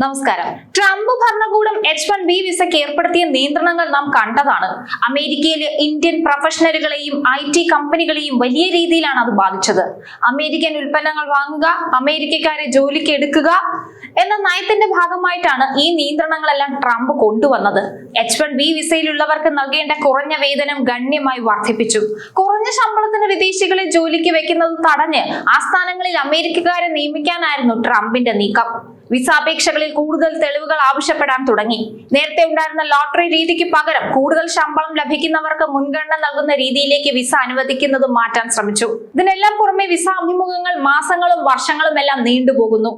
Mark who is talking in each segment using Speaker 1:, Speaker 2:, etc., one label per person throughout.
Speaker 1: നമസ്കാരം. ട്രംപ് ഭരണകൂടം H-1B വിസയ്ക്ക് ഏർപ്പെടുത്തിയ നിയന്ത്രണങ്ങൾ നാം കണ്ടതാണ്. അമേരിക്കയിലെ ഇന്ത്യൻ പ്രൊഫഷണലുകളെയും IT കമ്പനികളെയും വലിയ രീതിയിലാണ് അത് ബാധിച്ചത്. അമേരിക്കൻ ഉൽപ്പന്നങ്ങൾ വാങ്ങുക, അമേരിക്കക്കാരെ ജോലിക്ക് എടുക്കുക എന്ന നയത്തിന്റെ ഭാഗമായിട്ടാണ് ഈ നിയന്ത്രണങ്ങളെല്ലാം ട്രംപ് കൊണ്ടുവന്നത്. H-1B വിസയിലുള്ളവർക്ക് നൽകേണ്ട കുറഞ്ഞ വേതനം ഗണ്യമായി വർദ്ധിപ്പിച്ചു. കുറഞ്ഞ ശമ്പളത്തിന് വിദേശികളെ ജോലിക്ക് വെക്കുന്നത് തടഞ്ഞ് ആ സ്ഥാനങ്ങളിൽ അമേരിക്കക്കാരെ നിയമിക്കാനായിരുന്നു ട്രംപിന്റെ നീക്കം. വിസാപേക്ഷകളിൽ കൂടുതൽ തെളിവുകൾ ആവശ്യപ്പെടാൻ തുടങ്ങി. നേരത്തെ ഉണ്ടായിരുന്ന ലോട്ടറി രീതിക്ക് പകരം കൂടുതൽ ശമ്പളം ലഭിക്കുന്നവർക്ക് മുൻഗണന നൽകുന്ന രീതിയിലേക്ക് വിസ അനുവദിക്കുന്നത് മാറ്റാൻ ശ്രമിച്ചു. ഇതിനെല്ലാം പുറമെ വിസ അഭിമുഖങ്ങൾ മാസങ്ങളും വർഷങ്ങളും എല്ലാം നീണ്ടുപോകുന്നു.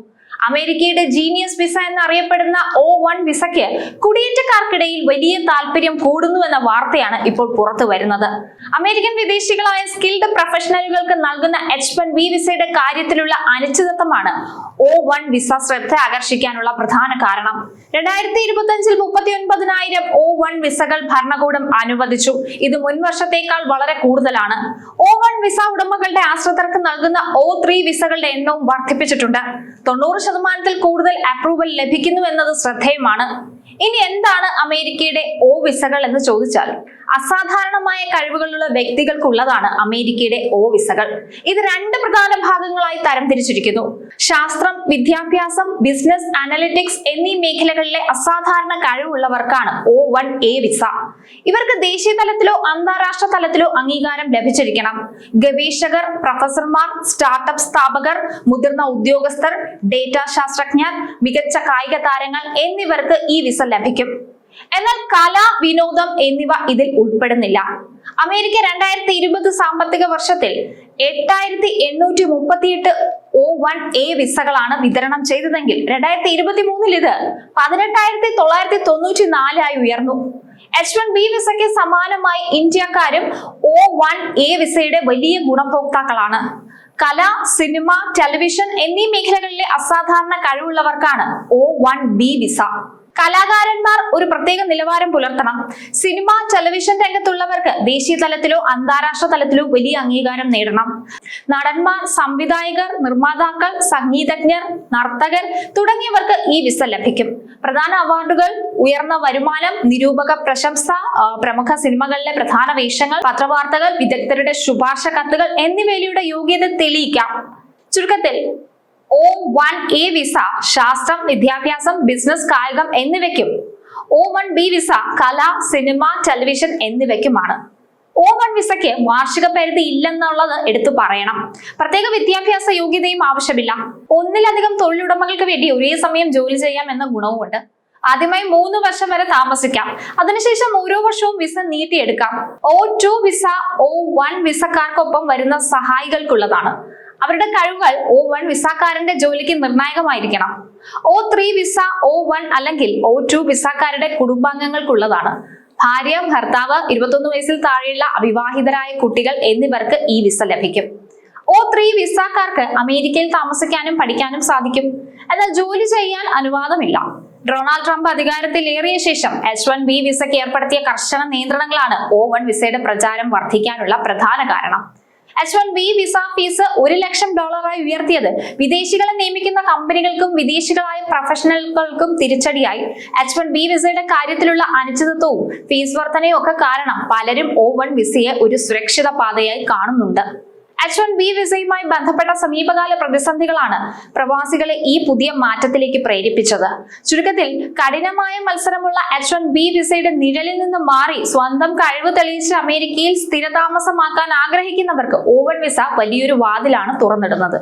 Speaker 1: അമേരിക്കയുടെ ജീനിയസ് വിസ എന്നറിയപ്പെടുന്ന O1 വിസയ്ക്ക് കുടിയേറ്റക്കാർക്കിടയിൽ വലിയ താല്പര്യം കൂടുന്നുവെന്ന വാർത്തയാണ് ഇപ്പോൾ പുറത്തു വരുന്നത്. അമേരിക്കൻ വിദേശികളായ സ്കിൽഡ് പ്രൊഫഷണലുകൾക്ക് നൽകുന്ന H-1B വിസയുടെ കാര്യത്തിലുള്ള അനിശ്ചിതത്വമാണ് O1 വിസ ശ്രദ്ധ ആകർഷിക്കാനുള്ള പ്രധാന കാരണം. 2025 39,000 O1 വിസകൾ ഭരണകൂടം അനുവദിച്ചു. ഇത് മുൻ വർഷത്തേക്കാൾ വളരെ കൂടുതലാണ്. O1 വിസ ഉടമകളുടെ ആശ്രിതർക്ക് നൽകുന്ന O3 വിസകളുടെ എണ്ണവും വർദ്ധിപ്പിച്ചിട്ടുണ്ട്. 90% കൂടുതൽ അപ്രൂവൽ ലഭിക്കുന്നു എന്നത് ശ്രദ്ധേയമാണ്. ഇനി എന്താണ് അമേരിക്കയുടെ O വിസകൾ എന്ന് ചോദിച്ചാൽ, അസാധാരണമായ കഴിവുകളുള്ള വ്യക്തികൾക്കുള്ളതാണ് അമേരിക്കയുടെ O വിസകൾ. ഇത് രണ്ട് പ്രധാന ഭാഗങ്ങളായി തരംതിരിച്ചിരിക്കുന്നു. ശാസ്ത്രം, വിദ്യാഭ്യാസം, ബിസിനസ്, അനലിറ്റിക്സ് എന്നീ മേഖലകളിലെ അസാധാരണ കഴിവുള്ളവർക്കാണ് O1A വിസ. ഇവർക്ക് ദേശീയ തലത്തിലോ അന്താരാഷ്ട്ര തലത്തിലോ അംഗീകാരം ലഭിച്ചിരിക്കണം. ഗവേഷകർ, പ്രൊഫസർമാർ, സ്റ്റാർട്ടപ്പ് സ്ഥാപകർ, മുതിർന്ന ഉദ്യോഗസ്ഥർ, ഡേറ്റാ ശാസ്ത്രജ്ഞർ, മികച്ച കായിക താരങ്ങൾ എന്നിവർക്ക് ഈ വിസ ലഭിക്കും. എന്നാൽ കല, വിനോദം എന്നിവ ഇതിൽ ഉൾപ്പെടുന്നില്ല. അമേരിക്ക 2020 സാമ്പത്തിക വർഷത്തിൽ 8,838 O1A വിസകളാണ് വിതരണം ചെയ്തതെങ്കിൽ 2023 ഇത് 18,994 ആയി ഉയർന്നു. H-1B വിസയ്ക്ക് സമാനമായി ഇന്ത്യക്കാരും O1A വിസയുടെ വലിയ ഗുണഭോക്താക്കളാണ്. കല, സിനിമ, ടെലിവിഷൻ എന്നീ മേഖലകളിലെ അസാധാരണ കഴിവുള്ളവർക്കാണ് O1B വിസ. കലാകാരന്മാർ ഒരു പ്രത്യേക നിലവാരം പുലർത്തണം. സിനിമ, ടെലിവിഷൻ രംഗത്തുള്ളവർക്ക് ദേശീയ തലത്തിലോ അന്താരാഷ്ട്ര തലത്തിലോ വലിയ അംഗീകാരം നേടണം. നടന്മാർ, സംവിധായകർ, നിർമ്മാതാക്കൾ, സംഗീതജ്ഞർ, നർത്തകർ തുടങ്ങിയവർക്ക് ഈ വിസ ലഭിക്കും. പ്രധാന അവാർഡുകൾ, ഉയർന്ന വരുമാനം, നിരൂപക പ്രശംസ, പ്രമുഖ സിനിമകളിലെ പ്രധാന വേഷങ്ങൾ, പത്രവാർത്തകൾ, വിദഗ്ധരുടെ ശുപാർശ കത്തുകൾ എന്നിവയിലൂടെ യോഗ്യത തെളിയിക്കാം. ചുരുക്കത്തിൽ O1A വിസ ശാസ്ത്രം, വിദ്യാഭ്യാസം, ബിസിനസ്, കായികം എന്നിവയ്ക്കും, O1B വിസ കല, സിനിമ, ടെലിവിഷൻ എന്നിവയ്ക്കുമാണ്. O1 വിസയ്ക്ക് വാർഷിക പരിധി ഇല്ലെന്നുള്ളത് എടുത്തു പറയണം. പ്രത്യേക വിദ്യാഭ്യാസ യോഗ്യതയും ആവശ്യമില്ല. ഒന്നിലധികം തൊഴിലുടമകൾക്ക് വേണ്ടി ഒരേ സമയം ജോലി ചെയ്യാം എന്ന ഗുണവുമുണ്ട്. ആദ്യമായി 3 വർഷം വരെ താമസിക്കാം. അതിനുശേഷം ഓരോ വർഷവും വിസ നീട്ടിയെടുക്കാം. O2 വിസ O1 വിസക്കാർക്കൊപ്പം വരുന്ന സഹായികൾക്കുള്ളതാണ്. അവരുടെ കഴിവുകൾ O1 വിസക്കാരന്റെ ജോലിക്ക് നിർണായകമായിരിക്കണം. O3 വിസ O1 അല്ലെങ്കിൽ O2 വിസക്കാരുടെ കുടുംബാംഗങ്ങൾക്കുള്ളതാണ്. ഭാര്യ, ഭർത്താവ്, 21 വയസ്സിൽ താഴെയുള്ള അവിവാഹിതരായ കുട്ടികൾ എന്നിവർക്ക് ഈ വിസ ലഭിക്കും. O3 വിസക്കാർക്ക് അമേരിക്കയിൽ താമസിക്കാനും പഠിക്കാനും സാധിക്കും. എന്നാൽ ജോലി ചെയ്യാൻ അനുവാദമില്ല. ഡൊണാൾഡ് ട്രംപ് അധികാരത്തിലേറിയ ശേഷം H-1B വിസയ്ക്ക് ഏർപ്പെടുത്തിയ കർശന നിയന്ത്രണങ്ങളാണ് O1 വിസയുടെ പ്രചാരം വർദ്ധിക്കാനുള്ള പ്രധാന കാരണം. H-1B വിസ ഫീസ് $100,000 ഉയർത്തിയത് വിദേശികളെ നിയമിക്കുന്ന കമ്പനികൾക്കും വിദേശികളായ പ്രൊഫഷണലുകൾക്കും തിരിച്ചടിയായി. H-1B വിസയുടെ കാര്യത്തിലുള്ള അനിശ്ചിതത്വവും ഫീസ് വർധനയും ഒക്കെ കാരണം പലരും O1 വിസയെ ഒരു സുരക്ഷിത പാതയായി കാണുന്നുണ്ട്. H-1B വിസയുമായി ബന്ധപ്പെട്ട സമീപകാല പ്രതിസന്ധികളാണ് പ്രവാസികളെ ഈ പുതിയ മാറ്റത്തിലേക്ക് പ്രേരിപ്പിച്ചത്. ചുരുക്കത്തിൽ, കഠിനമായ മത്സരമുള്ള H-1B വിസയുടെ നിഴലിൽ നിന്ന് മാറി സ്വന്തം കഴിവ് തെളിയിച്ച് അമേരിക്കയിൽ സ്ഥിരതാമസമാക്കാൻ ആഗ്രഹിക്കുന്നവർക്ക് O1 വിസ വലിയൊരു വാതിലാണ് തുറന്നിടുന്നത്.